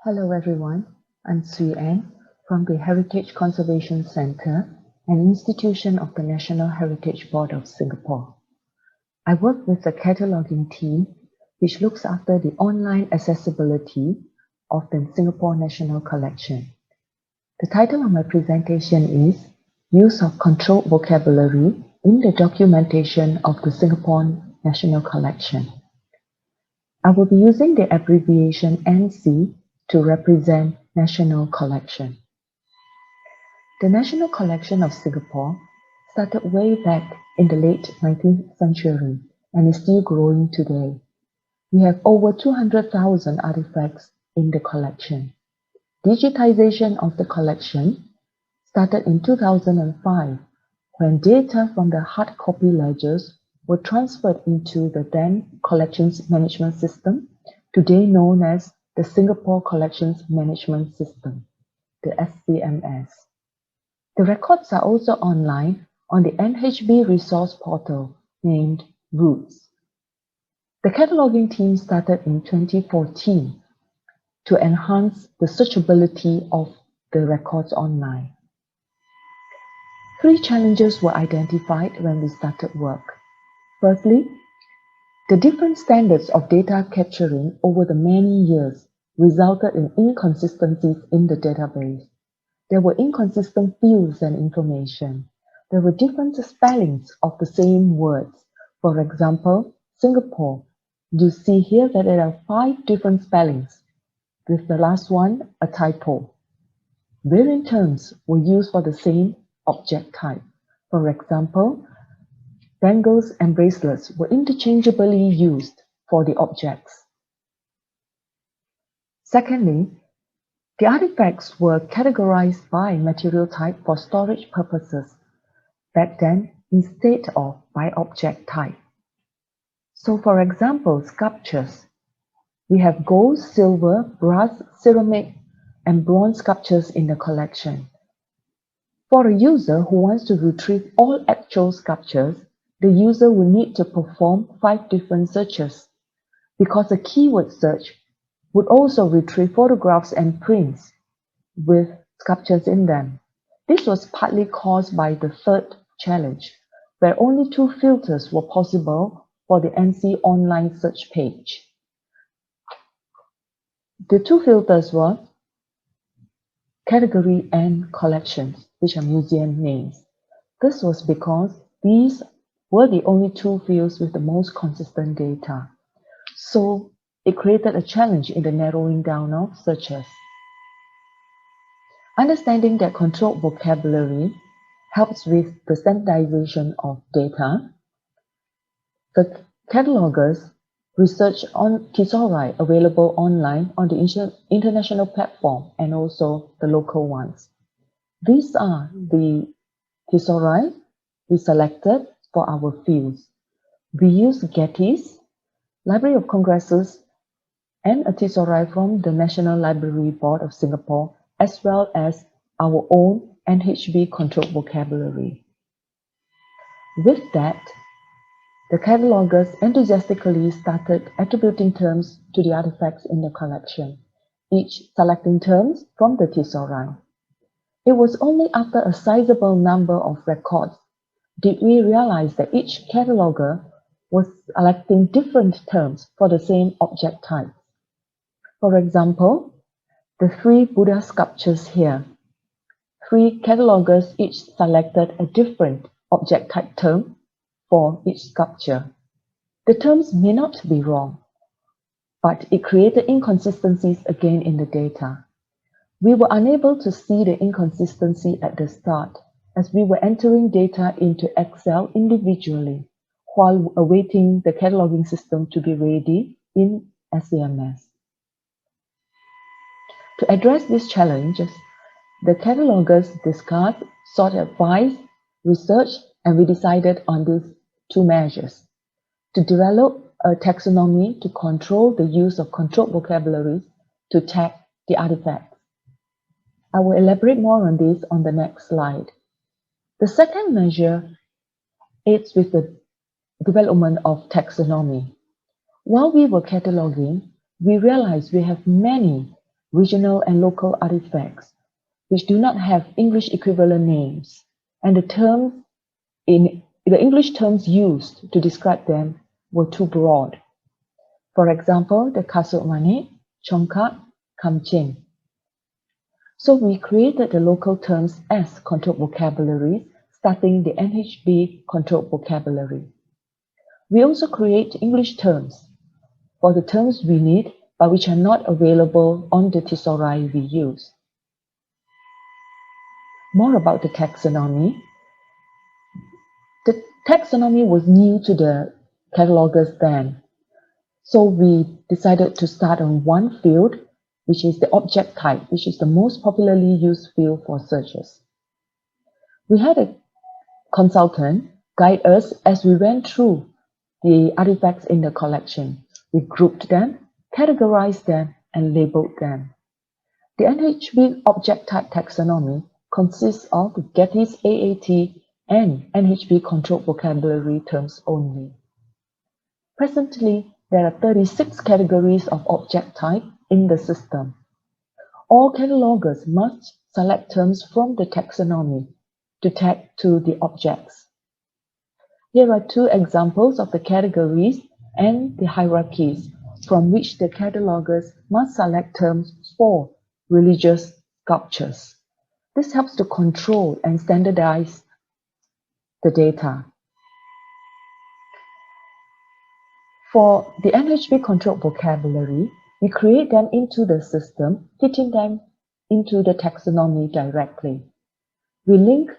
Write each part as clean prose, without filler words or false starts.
Hello everyone, I'm Swee from the Heritage Conservation Centre, an institution of the National Heritage Board of Singapore. I work with the cataloguing team, which looks after the online accessibility of the Singapore National Collection. The title of my presentation is Use of Controlled Vocabulary in the Documentation of the Singapore National Collection. I will be using the abbreviation NC to represent National Collection. The National Collection of Singapore started way back in the late 19th century and is still growing today. We have over 200,000 artifacts in the collection. Digitization of the collection started in 2005 when data from the hard copy ledgers were transferred into the then Collections Management System, today known as the Singapore Collections Management System, the SCMS. The records are also online on the NHB resource portal named Roots. The cataloging team started in 2014 to enhance the searchability of the records online. 3 challenges were identified when we started work. Firstly, the different standards of data capturing over the many years resulted in inconsistencies in the database. There were inconsistent fields and information. There were different spellings of the same words. For example, Singapore. You see here that there are 5 different spellings, with the last one a typo. Variant terms were used for the same object type. For example, bangles and bracelets were interchangeably used for the objects. Secondly, the artifacts were categorized by material type for storage purposes back then instead of by object type. So for example, sculptures. We have gold, silver, brass, ceramic, and bronze sculptures in the collection. For a user who wants to retrieve all actual sculptures, the user will need to perform 5 different searches, because a keyword search would also retrieve photographs and prints with sculptures in them. This was partly caused by the third challenge, where only 2 filters were possible for the NC online search page. The 2 filters were category and collections, which are museum names. This was because these were the only 2 fields with the most consistent data. So it created a challenge in the narrowing down of searches. Understanding that controlled vocabulary helps with the standardization of data, the catalogers researched on thesauri available online on the international platform and also the local ones. These are the thesauri we selected for our fields. We use Getty's, Library of Congresses, and a thesauri from the National Library Board of Singapore, as well as our own NHB controlled vocabulary. With that, the catalogers enthusiastically started attributing terms to the artifacts in the collection, each selecting terms from the thesauri. It was only after a sizable number of records did we realize that each cataloger was selecting different terms for the same object type. For example, the 3 Buddha sculptures here. 3 catalogers each selected a different object type term for each sculpture. The terms may not be wrong, but it created inconsistencies again in the data. We were unable to see the inconsistency at the start, as we were entering data into Excel individually while awaiting the cataloging system to be ready in SCMS. To address these challenges, the catalogers discussed, sought advice, researched, and we decided on these 2 measures: to develop a taxonomy to control the use of controlled vocabularies to tag the artifacts. I will elaborate more on this on the next slide. The second measure aids with the development of taxonomy. While we were cataloging, we realized we have many regional and local artifacts, which do not have English equivalent names, and the English terms used to describe them were too broad. For example, the kasut mane, chongkat, kamchen. So we created the local terms as controlled vocabularies, starting the NHB controlled vocabulary. We also create English terms for the terms we need, but which are not available on the thesauri we use. More about the taxonomy. The taxonomy was new to the catalogers then, so we decided to start on one field, which is the object type, which is the most popularly used field for searches. We had a consultant guide us as we went through the artifacts in the collection. We grouped them, categorized them, and labeled them. The NHB object type taxonomy consists of Getty's AAT and NHB controlled vocabulary terms only. Presently, there are 36 categories of object type in the system. All catalogers must select terms from the taxonomy to tag to the objects. Here are two examples of the categories and the hierarchies from which the catalogers must select terms for religious sculptures. This helps to control and standardize the data. For the NHB controlled vocabulary, we create them into the system, fitting them into the taxonomy directly. We link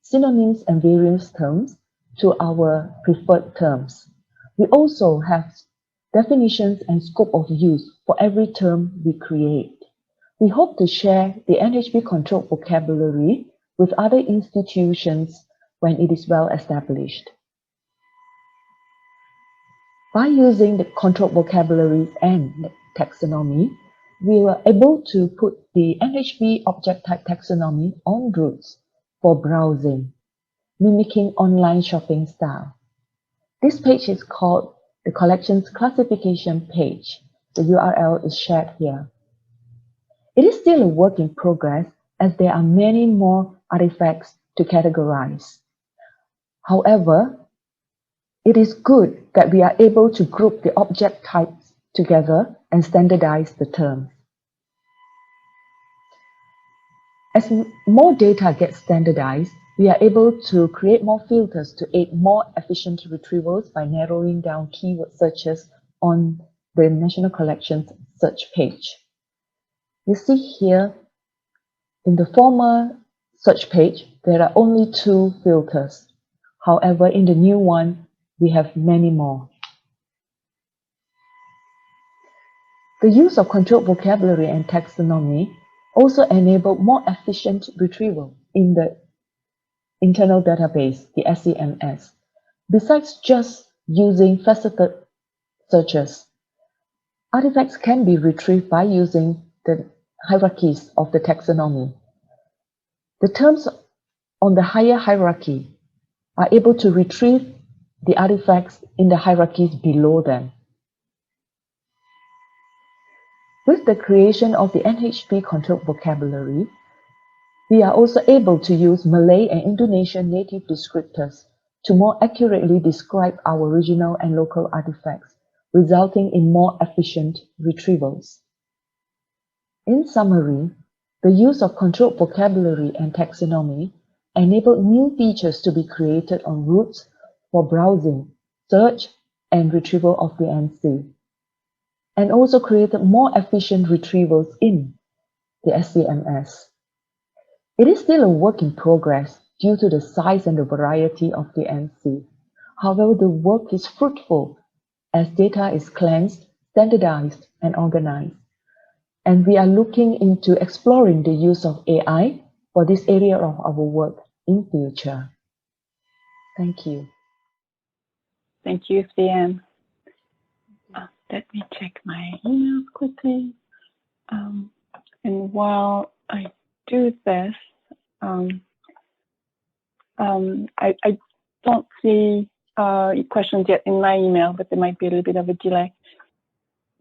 synonyms and various terms to our preferred terms. We also have definitions and scope of use for every term we create. We hope to share the NHB controlled vocabulary with other institutions when it is well established. By using the controlled vocabularies and the taxonomy, we were able to put the NHB object type taxonomy on routes for browsing, mimicking online shopping style. This page is called the collections classification page. The URL is shared here. It is still a work in progress as there are many more artifacts to categorize. However, it is good that we are able to group the object types together and standardize the terms. As more data gets standardized, we are able to create more filters to aid more efficient retrievals by narrowing down keyword searches on the National Collections search page. You see here, in the former search page, there are only 2 filters. However, in the new one, we have many more. The use of controlled vocabulary and taxonomy also enable more efficient retrieval in the internal database, the SEMS. Besides just using faceted searches, artifacts can be retrieved by using the hierarchies of the taxonomy. The terms on the higher hierarchy are able to retrieve the artifacts in the hierarchies below them. With the creation of the NHB controlled vocabulary, we are also able to use Malay and Indonesian native descriptors to more accurately describe our regional and local artifacts, resulting in more efficient retrievals. In summary, the use of controlled vocabulary and taxonomy enabled new features to be created on routes for browsing, search, and retrieval of the NC, and also created more efficient retrievals in the SCMS. It is still a work in progress due to the size and the variety of the NC. However, the work is fruitful as data is cleansed, standardized, and organized. And we are looking into exploring the use of AI for this area of our work in future. Thank you. Thank you, Swee. Let me check my email quickly. And while I do this, I don't see questions yet in my email, but there might be a little bit of a delay.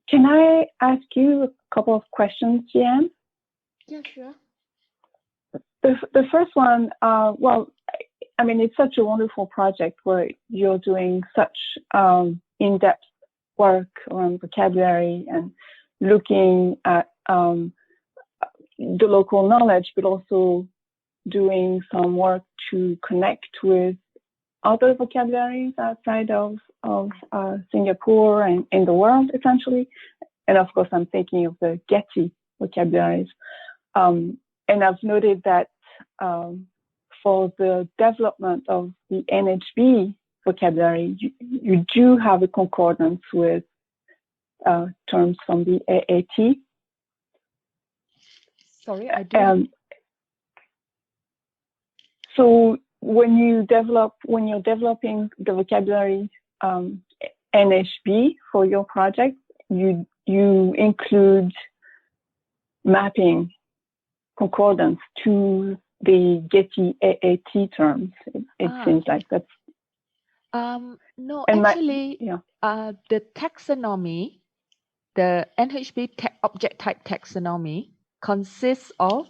Can I ask you a couple of questions, Jan? Yeah, sure. The first one, well, I mean, it's such a wonderful project where you're doing such in-depth work on vocabulary and looking at the local knowledge, but also doing some work to connect with other vocabularies outside of Singapore and in the world, essentially. And of course, I'm thinking of the Getty vocabularies. And I've noted that for the development of the NHB vocabulary, you do have a concordance with terms from the AAT. Sorry, I do. So when you're developing the vocabulary NHB for your project, you include mapping concordance to the Getty AAT terms. It seems like that's. No, and actually, the taxonomy, the NHB object type taxonomy consists of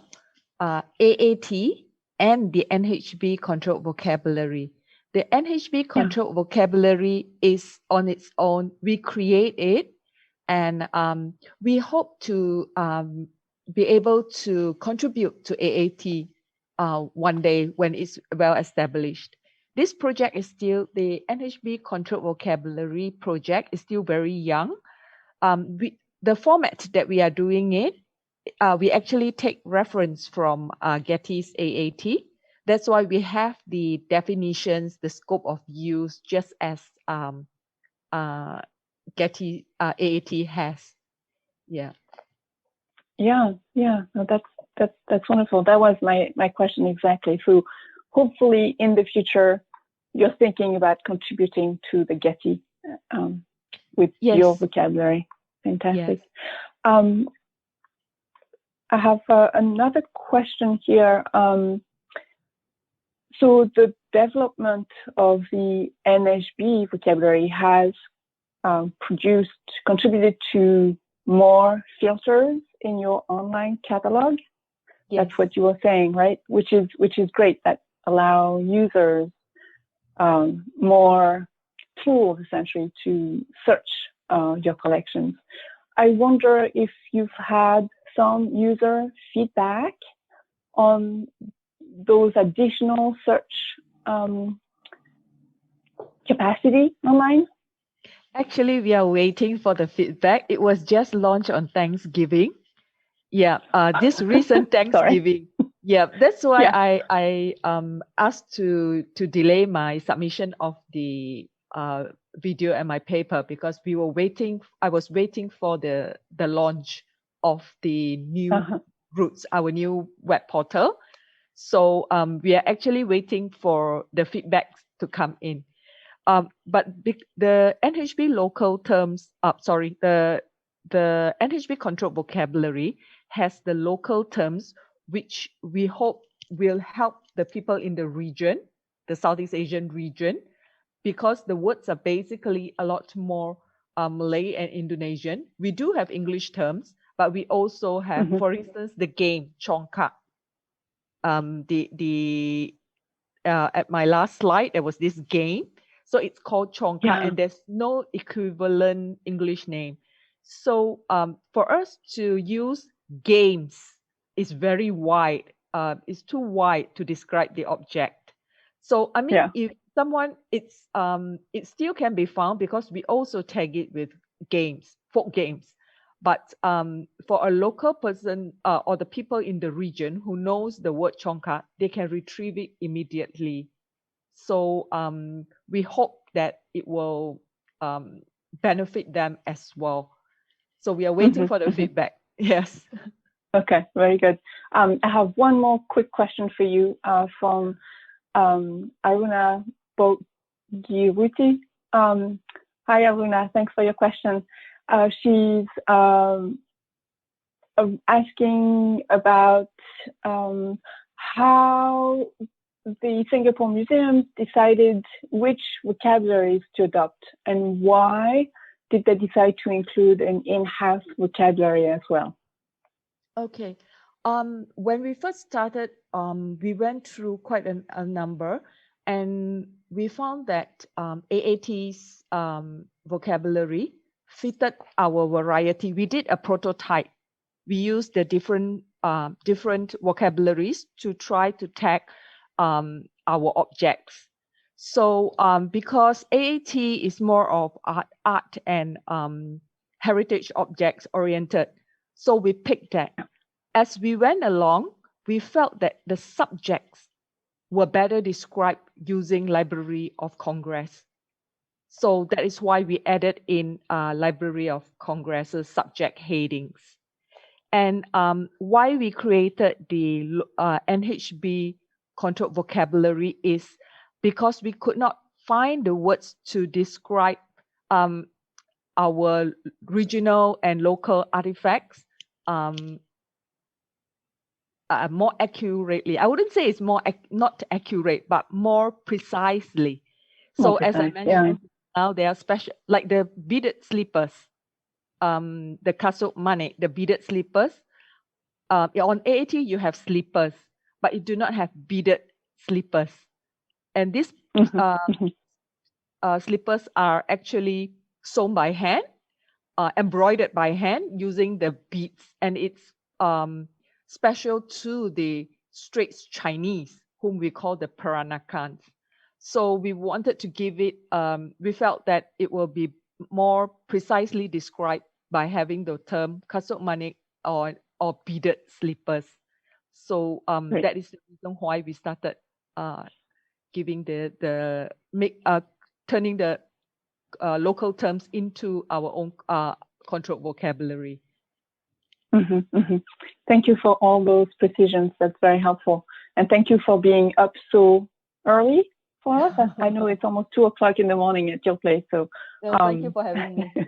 AAT and the NHB controlled vocabulary. The NHB controlled vocabulary is on its own. We create it, and we hope to be able to contribute to AAT one day when it's well established. This project is still, the NHB controlled vocabulary project is still very young. The format that we are doing it, we actually take reference from Getty's AAT. That's why we have the definitions, the scope of use, just as Getty AAT has. Yeah. No, that's wonderful. That was my question exactly. So hopefully in the future, you're thinking about contributing to the Getty with your vocabulary. Fantastic. Yes. I have another question here. So the development of the NHB vocabulary has contributed to more filters in your online catalog. Yes. That's what you were saying, right? Which is great. That allow users more tools essentially to search your collections. I wonder if you've had some user feedback on those additional search capacity online. Actually, we are waiting for the feedback. It was just launched on Thanksgiving. Yeah, this recent Thanksgiving. Yeah, that's why I asked to delay my submission of the video and my paper, because we were waiting. I was waiting for the launch of the new Roots, our new web portal. So we are actually waiting for the feedback to come in. But the NHB local terms, the NHB controlled vocabulary has the local terms, which we hope will help the people in the region, the Southeast Asian region, because the words are basically a lot more Malay and Indonesian. We do have English terms, but we also have, for instance, the game Chongkak. At my last slide, there was this game. So it's called Chongkak, and there's no equivalent English name. So for us to use games is very wide. It's too wide to describe the object. So I mean, if someone, it still can be found because we also tag it with games, folk games. But for a local person or the people in the region who knows the word Chongkak, they can retrieve it immediately. So we hope that it will benefit them as well. So we are waiting for the feedback. Yes. Okay, very good. I have one more quick question for you from Aruna Bogiruti. Hi, Aruna. Thanks for your question. She's asking about how the Singapore Museum decided which vocabularies to adopt and why did they decide to include an in-house vocabulary as well? Okay. When we first started, we went through quite a number, and we found that AAT's vocabulary fitted our variety. We did a prototype. We used the different vocabularies to try to tag our objects. So because AAT is more of art and heritage objects oriented, so we picked that. As we went along, we felt that the subjects were better described using Library of Congress. So that is why we added in Library of Congress's subject headings. And why we created the NHB controlled vocabulary is because we could not find the words to describe our regional and local artifacts more accurately. I wouldn't say it's not accurate, but more precisely. So as I mentioned, now there are special, like the beaded slippers, the kasut manik, the beaded slippers. On AAT, you have slippers, but you do not have beaded slippers. And these slippers are actually sewn by hand, embroidered by hand using the beads. And it's special to the Straits Chinese, whom we call the Peranakans. So we wanted to give it, we felt that it will be more precisely described by having the term kasut manik or beaded slippers. So that is the reason why we started giving turning the local terms into our own controlled vocabulary. Thank you for all those precisions. That's very helpful. And thank you for being up so early for us. I know it's almost 2 o'clock in the morning at your place. So thank you for having me. Yeah.